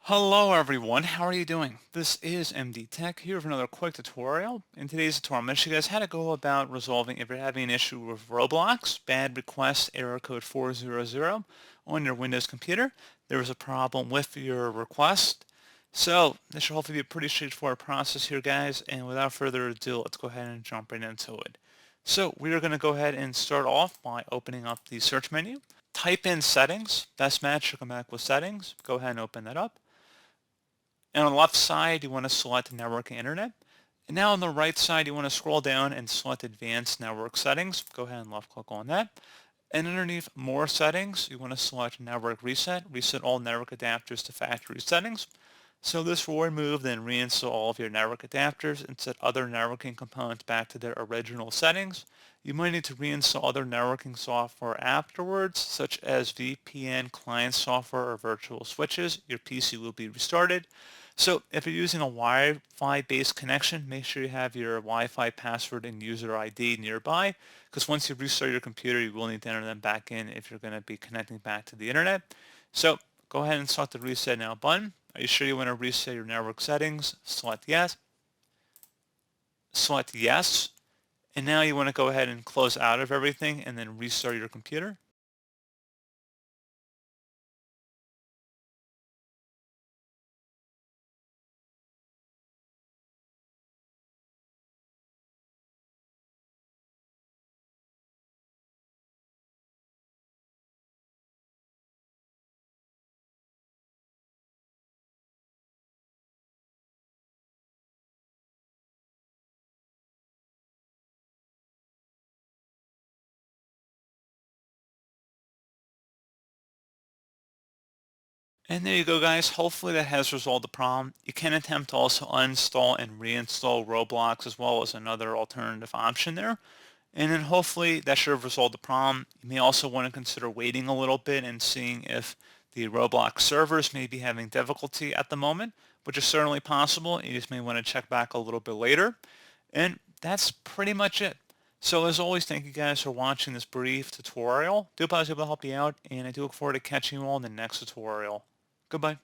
Hello everyone, how are you doing? This is MD Tech here with another quick tutorial. In today's tutorial, I'm going to show you guys how to go about resolving if you're having an issue with Roblox, bad request error code 400 on your Windows computer. There was a problem with your request. So this should hopefully be a pretty straightforward process here, guys, and without further ado, let's go ahead and jump right into it. So we are going to go ahead and start off by opening up the search menu. Type in settings, best match should come back with settings. Go ahead and open that up. And on the left side, you want to select Network and Internet. And now on the right side, you want to scroll down and select Advanced Network Settings. Go ahead and left click on that. And underneath More Settings, you want to select Network Reset. Reset all network adapters to factory settings. So this will remove and reinstall all of your network adapters and set other networking components back to their original settings. You might need to reinstall other networking software afterwards, such as VPN, client software, or virtual switches. Your PC will be restarted. So if you're using a Wi-Fi based connection, make sure you have your Wi-Fi password and user ID nearby, because once you restart your computer, you will need to enter them back in if you're going to be connecting back to the internet. So go ahead and select the Reset Now button. Are you sure you want to reset your network settings? Select yes. Select yes. And now you want to go ahead and close out of everything and then restart your computer. And there you go, guys. Hopefully that has resolved the problem. You can attempt to also uninstall and reinstall Roblox as well as another alternative option there. And then hopefully that should have resolved the problem. You may also want to consider waiting a little bit and seeing if the Roblox servers may be having difficulty at the moment, which is certainly possible. You just may want to check back a little bit later. And that's pretty much it. So as always, thank you guys for watching this brief tutorial. Do hope I was able to help you out, and I do look forward to catching you all in the next tutorial. Goodbye.